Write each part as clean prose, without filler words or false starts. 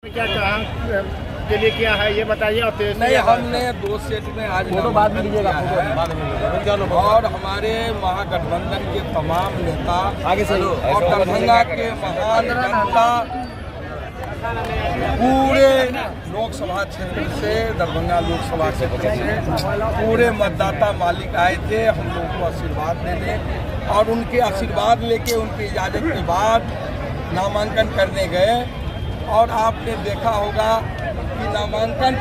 क्या कहाँ के लिए किया है ये बताइए। और नहीं, हमने 2 सेट में आज फोटो बाद में लीजिएगा, और हमारे महागठबंधन के तमाम नेता आगे से और दरभंगा के महान जनता पूरे लोकसभा क्षेत्र से, दरभंगा लोकसभा क्षेत्र से पूरे मतदाता मालिक आए थे हम लोगों को आशीर्वाद देने, और उनके आशीर्वाद लेके उनकी इजाज़त के बाद नामांकन करने गए। और आपने देखा होगा कि नामांकन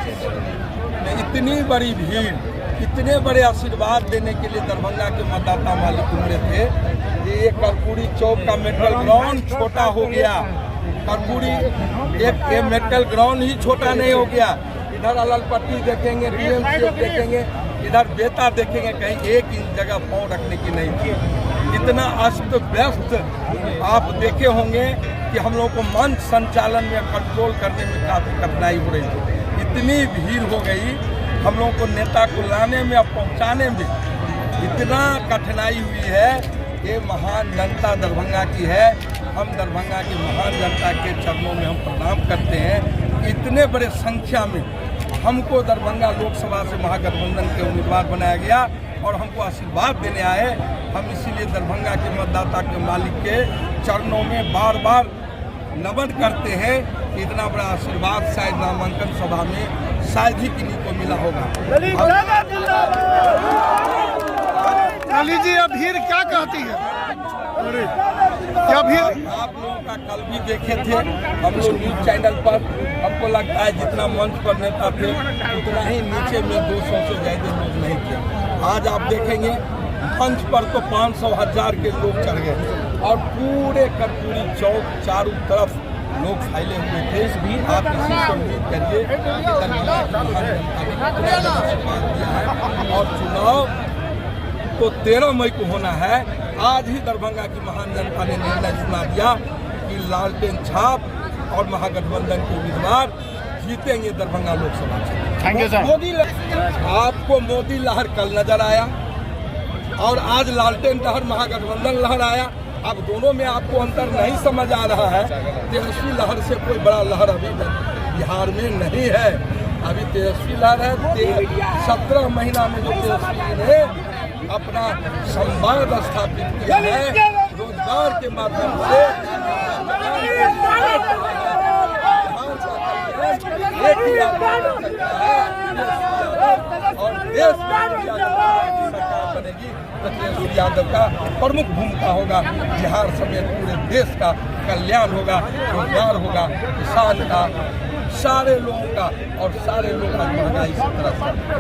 में इतनी बड़ी भीड़, इतने बड़े आशीर्वाद देने के लिए दरभंगा के मतदाता मालिक उमड़े थे कि ये कर्पूरी चौक का मेडिकल ग्राउंड छोटा हो गया। कर्पूरी एक मेडिकल ग्राउंड ही छोटा नहीं हो गया, इधर अललपट्टी देखेंगे, DMC देखेंगे, इधर बेता देखेंगे, कहीं एक इंच जगह पाँव रखने की नहीं थी। इतना अस्त व्यस्त आप देखे होंगे कि हम लोगों को मंच संचालन में कंट्रोल करने में काफ़ी कठिनाई हो रही थी। इतनी भीड़ हो गई, हम लोगों को नेता को लाने में और पहुंचाने में इतना कठिनाई हुई है। ये महान जनता दरभंगा की है, हम दरभंगा की महान जनता के चरणों में हम प्रणाम करते हैं। इतने बड़े संख्या में हमको दरभंगा लोकसभा से महागठबंधन के उम्मीदवार बनाया गया और हमको आशीर्वाद देने आए। हम इसीलिए दरभंगा के मतदाता के मालिक के चरणों में बार बार नमन करते हैं कि इतना बड़ा आशीर्वाद शायद नामांकन सभा में शायद ही किन्हीं को मिला होगा। जी अब भीड़ क्या कहती है? क्या भीड़ आप लोगों का कल भी देखे थे हम लोग न्यूज चैनल पर। हमको लगता है जितना मंच पर नेता थे उतना ही नीचे में 200 से ज़्यादा लोग नहीं थे। आज आप देखेंगे मंच पर तो 500,000 के लोग चढ़ गए और पूरे कर्पूरी चौक चारों तरफ लोग फैले हुए थे। आप इसी से उम्मीद करिए कि दरभंगा और चुनाव तो 13 मई को होना है। आज ही दरभंगा की महान जनता ने निर्णय सुना दिया कि लालटेन छाप और महागठबंधन के उम्मीदवार जीतेंगे दरभंगा लोकसभा क्षेत्र। Thank you sir. मोदी आपको मोदी लहर कल नजर आया और आज लालटेन लहर महागठबंधन लहर आया। अब दोनों में आपको अंतर नहीं समझ आ रहा है। तेजस्वी लहर से कोई बड़ा लहर अभी बिहार में नहीं है। अभी तेजस्वी लहर है। 17 महीना में जो तेजस्वी ने अपना संवाद स्थापित किया है रोजगार के माध्यम से, एक ही और देश में सरकार बनेगी तो तेजस्वी यादव का प्रमुख भूमिका होगा। बिहार समेत पूरे देश का कल्याण होगा, रोजगार होगा, किसान का, सारे लोगों का। और सारे लोग आज महंगाई से तरफ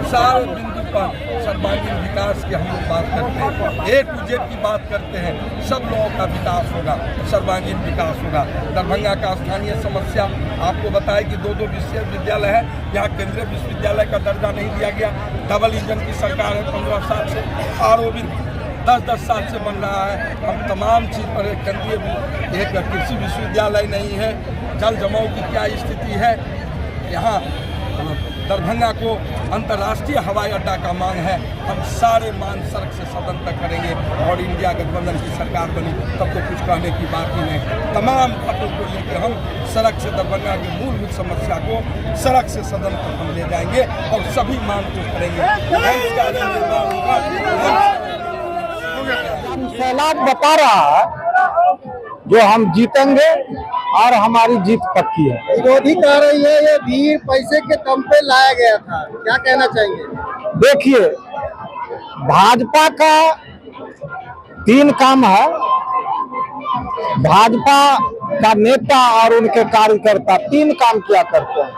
सारे बिंदु पर सर्वांगीण विकास की हम लोग बात करते हैं, A to Z की बात करते हैं। सब लोगों का विकास होगा, सर्वांगीण विकास होगा। दरभंगा का स्थानीय समस्या आपको बताएं कि 2 विश्वविद्यालय है, यहाँ केंद्रीय विश्वविद्यालय का दर्जा नहीं दिया गया। डबल इंजन की सरकार है 15 साल से, RO भी 10-10 साल से बन रहा है। हम तमाम चीज़ पर केंद्रीय एक कृषि विश्वविद्यालय नहीं है। जल जमाव की क्या स्थिति है, यहाँ दरभंगा को अंतर्राष्ट्रीय हवाई अड्डा का मांग है। हम सारे मांग सड़क से सदन तक करेंगे और इंडिया गठबंधन की सरकार बनी तब तो कुछ कहने की बात ही नहीं। तमाम बातों को लेकर हम सड़क से दरभंगा की मूलभूत समस्या को सड़क से सदन तक हम ले जाएंगे और सभी मांग को करेंगे। सैलाब बता रहा है जो हम जीतेंगे और हमारी जीत पक्की है। विरोधी कह रही है ये भीड़ पैसे के दम पे लाया गया था, क्या कहना चाहेंगे? देखिए, भाजपा का 3 काम है। भाजपा का नेता और उनके कार्यकर्ता 3 काम किया करते हैं।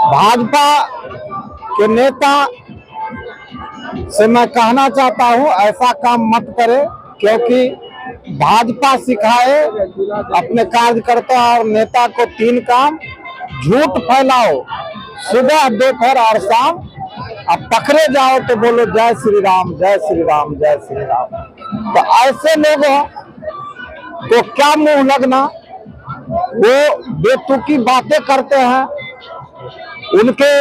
भाजपा के नेता से मैं कहना चाहता हूं ऐसा काम मत करें, क्योंकि भाजपा सिखाए अपने कार्यकर्ता और नेता को 3 काम। झूठ फैलाओ सुबह, दोपहर और शाम। अब पकड़े जाओ तो बोलो जय श्री राम, जय श्री राम, जय श्री राम। तो ऐसे लोगों को क्या मुंह लगना, वो बेतुकी बातें करते हैं। उनके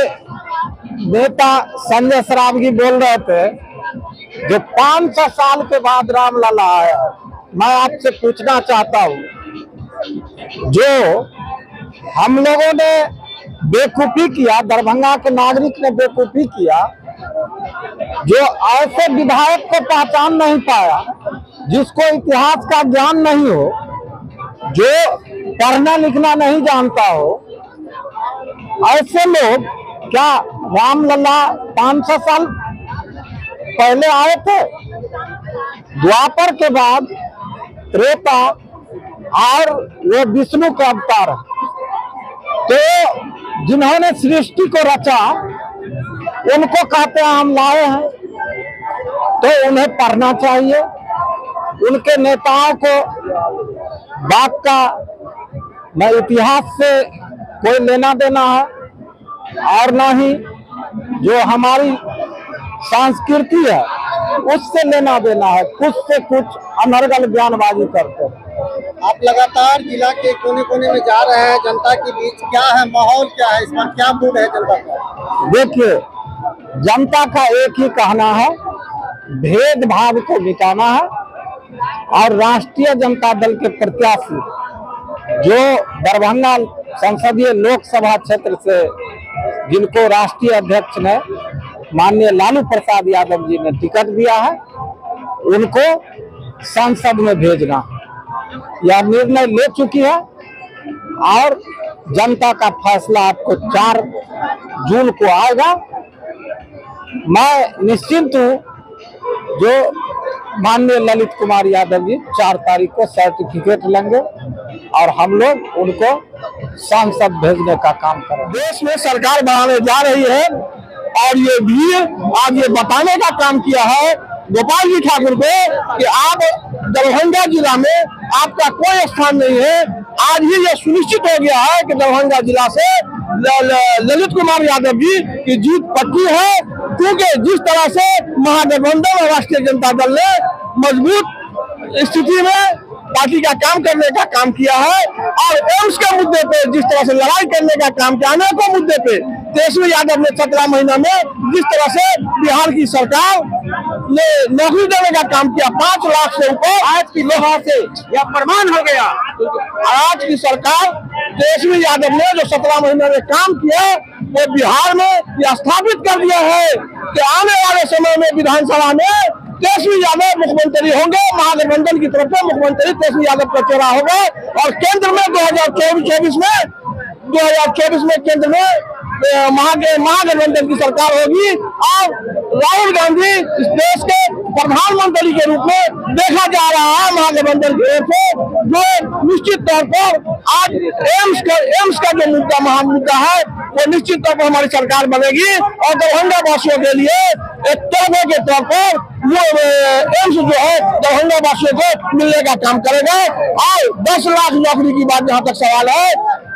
नेता संजय सरावगी बोल रहे थे जो 500 साल के बाद रामलला आया है। मैं आपसे पूछना चाहता हूं, जो हम लोगों ने बेवकूफी किया, दरभंगा के नागरिक ने बेवकूफी किया, जो ऐसे विधायक को पहचान नहीं पाया जिसको इतिहास का ज्ञान नहीं हो, जो पढ़ना लिखना नहीं जानता हो। ऐसे लोग क्या रामलला 500 साल पहले आए थे? द्वापर के बाद त्रेता और वो विष्णु का अवतार है। तो जिन्होंने सृष्टि को रचा उनको कहते हैं हम लाए हैं, तो उन्हें पढ़ना चाहिए। उनके नेताओं को बात का न इतिहास से कोई लेना देना है और न ही जो हमारी संस्कृति है उससे लेना देना है। कुछ से कुछ अनर्गल बयानबाजी करते हैं। आप लगातार जिला के कोने कोने में जा रहे हैं, जनता के बीच क्या है माहौल, क्या है इस बार, क्या मूड है जनता का? देखिए, जनता का एक ही कहना है, भेदभाव को मिटाना है और राष्ट्रीय जनता दल के प्रत्याशी जो दरभंगा संसदीय लोकसभा क्षेत्र से जिनको राष्ट्रीय अध्यक्ष ने माननीय लालू प्रसाद यादव जी ने टिकट दिया है, उनको संसद में भेजना यह निर्णय ले चुकी है और जनता का फैसला आपको 4 जून को आएगा। मैं निश्चिंत हूँ, जो माननीय ललित कुमार यादव जी 4 तारीख को सर्टिफिकेट लेंगे और हम लोग उनको सांसद भेजने का काम करेंगे। देश में सरकार बढ़ाने जा रही है और ये भी आज ये बताने का काम किया है गोपाल जी ठाकुर को कि आप दरभंगा जिला में आपका कोई स्थान नहीं है। आज ही ये सुनिश्चित हो गया है कि दरभंगा जिला से ललित कुमार यादव जी की जीत पक्की है, क्योंकि जिस तरह से महागठबंधन और राष्ट्रीय जनता दल ने मजबूत स्थिति में पार्टी का काम करने का काम किया है और एम्स के मुद्दे पे जिस तरह से लड़ाई करने का काम किया, अनेकों मुद्दे पे तेजस्वी यादव ने 17 महीना में जिस तरह से बिहार की सरकार ने नौकरी देने का काम किया, 5 लाख से ऊपर आज की लोहा से यह प्रमाण हो गया। आज की सरकार तेजस्वी यादव ने जो 17 महीने में काम किया वो बिहार में यह स्थापित कर दिया है कि आने वाले समय में विधानसभा में तेजस्वी यादव मुख्यमंत्री होंगे। महागठबंधन की तरफ से मुख्यमंत्री तेजस्वी यादव का चेहरा होगा और केंद्र में 2024 में केंद्र में महागठबंधन की सरकार होगी और राहुल गांधी इस देश के प्रधानमंत्री के रूप में देखा जा रहा है महागठबंधन की ओर से, जो निश्चित तौर पर आज एम्स का जो महान मुद्दा है वो निश्चित तौर पर हमारी सरकार बनेगी और दरभंगा वासियों के लिए एक तोहफे के तौर पर वो एम्स जो है दरभंगा वासियों को मिलने का काम करेगा। और 10 लाख नौकरी की बात जहाँ तक सवाल है,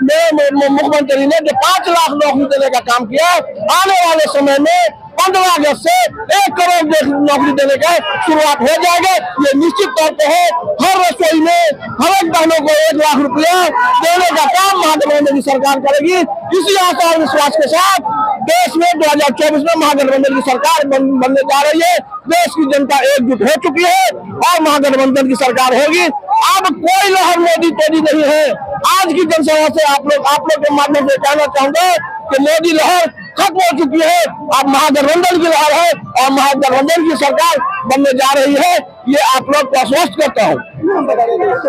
मेरे मुख्यमंत्री ने जो 5 लाख नौकरी देने का काम किया, आने वाले समय में 15 अगस्त से 1 करोड़ नौकरी देने का शुरुआत हो जाएगा। ये निश्चित तौर पर है, हर रसोई में हर एक बहनों को 1 लाख रुपया देने का काम महागठबंधन की सरकार करेगी। इसी आशा और विश्वास के साथ देश में 2024 में महागठबंधन की सरकार बनने जा रही है। देश की जनता एकजुट हो चुकी है और महागठबंधन की सरकार होगी। अब कोई लहर मोदी तेजी नहीं है। आज की जनसभा से आप लोग के माध्यम से कहना चाहूंगा कि मोदी लहर खत्म हो चुकी है, अब महागठबंधन की लहर है और महागठबंधन की सरकार बनने जा रही है। ये आप लोग को आश्वस्त करता हूँ।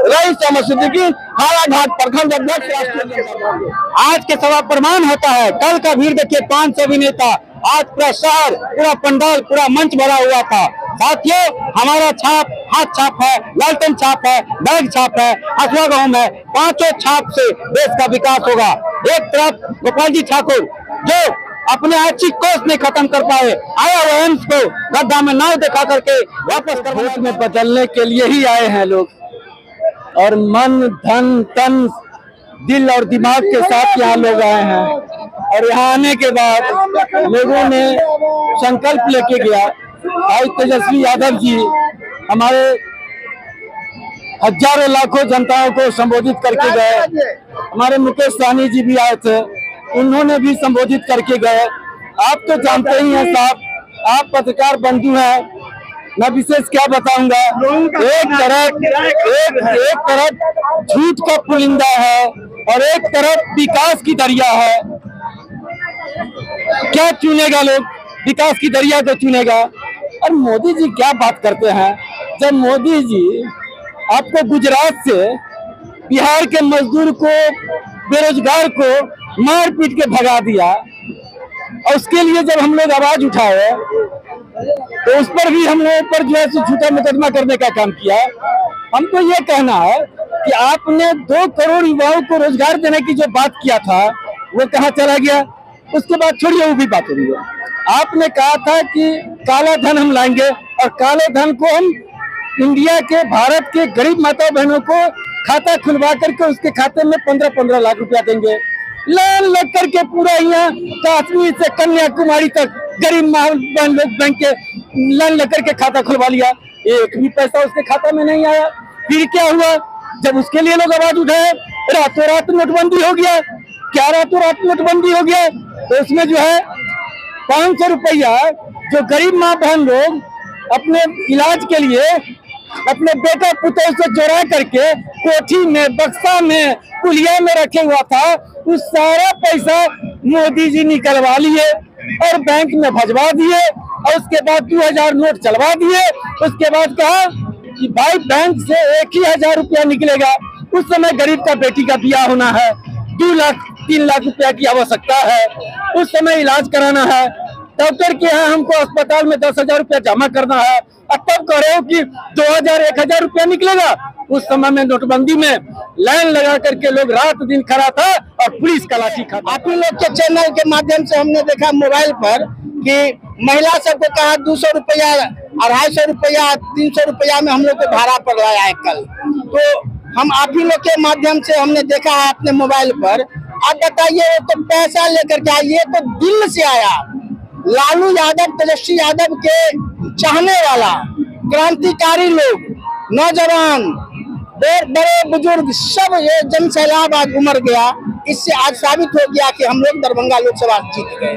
रईस अहमद सिद्दीकी, हाराघाट प्रखंड अध्यक्ष राष्ट्रीय जनता दल। आज के सभा प्रमाण होता है। कल का भीड़ देखिए, 500 अभिनेता, आज पूरा शहर, पूरा पंडाल, पूरा मंच भरा हुआ था। साथियों, हमारा छाप हाथ छाप है, लालटेन छाप है, बैग छाप है, हथुआ गांव में 5 छाप से देश का विकास होगा। एक तरफ गोपाल जी ठाकुर जो अपने ऐच्छिक कोष नहीं खत्म कर पाए, आया वो एम्स को गड्ढा में नाव दिखा करके वापस करने में बदलने के लिए ही आए हैं लोग, और मन धन तन दिल और दिमाग के साथ यहाँ लोग आए हैं। और यहाँ आने के बाद लोगों ने संकल्प लेके गया। भाई तेजस्वी यादव जी हमारे हजारों लाखों जनताओं को संबोधित करके गए। हमारे मुकेश सहनी जी भी आए थे, उन्होंने भी संबोधित करके गए। आप तो जानते ही हैं साहब, आप पत्रकार बंधु हैं, मैं विशेष क्या बताऊंगा। एक तरफ झूठ का पुलिंदा है, और एक तरफ विकास की दरिया है। क्या चुनेगा लोग? विकास की दरिया को चुनेगा। और मोदी जी क्या बात करते हैं, जब मोदी जी आपको गुजरात से बिहार के मजदूर को, बेरोजगार को मार पीट के भगा दिया, और उसके लिए जब हम लोग आवाज उठाए तो उस पर भी हम लोगों पर जो है झूठा मुकदमा करने का काम किया। हमको ये कहना है कि आपने 2 करोड़ युवाओं को रोजगार देने की जो बात किया था वो कहाँ चला गया? उसके बाद छोड़िए, वो भी बात हो रही है। आपने कहा था कि काला धन हम लाएंगे और काले धन को हम इंडिया के, भारत के गरीब माता बहनों को खाता खुलवा करके उसके खाते में 15-15 लाख रुपया देंगे। लाइन लग करके पूरा यहाँ कश्मीर से कन्याकुमारी तक गरीब बहन लोग बैंक के लाइन लग करके खाता खुलवा लिया, एक भी पैसा उसके खाता में नहीं आया। फिर क्या हुआ? जब उसके लिए लोग आवाज उठाए, रातों रात नोटबंदी हो गया। क्या रातों रात नोटबंदी हो गया? तो उसमें जो है 500 रुपया जो गरीब माँ बहन लोग अपने इलाज के लिए अपने बेटा पुतों से चोरा करके कोठी में, बक्सा में, पुलिया में रखे हुआ था, उस सारा पैसा मोदी जी निकलवा लिए और बैंक में भजवा दिए और उसके बाद 2000 नोट चलवा दिए। उसके बाद कहा कि भाई बैंक से 1000 रुपया निकलेगा। उस समय गरीब का बेटी का ब्याह होना है, 2 लाख 3 लाख रुपया की आवश्यकता है, उस समय इलाज कराना है, डॉक्टर के यहाँ हमको अस्पताल में 10,000 रुपया जमा करना है, अब तब कह रहे हो कि 2000-1000 रुपया निकलेगा। उस समय में नोटबंदी में लाइन लगा करके लोग रात दिन खड़ा था और पुलिस का लाठी खा। आप लोग के चैनल के माध्यम से हमने देखा मोबाइल पर कि महिला सबको कहा 200 रुपया, 250 रुपया, 300 रुपया में हम लोग को भाड़ा पड़ रहा है कल। तो हम आप ही लोग के माध्यम से हमने देखा है अपने मोबाइल पर। आप बताइए, तो पैसा लेकर के आइए, तो दिल से आया। लालू यादव, तेजस्वी यादव के चाहने वाला क्रांतिकारी लोग, नौजवान, बड़े बुजुर्ग, सब ये जन सैलाब आज उमड़ गया। इससे आज साबित हो गया कि हम लोग दरभंगा लोकसभा जीत गए।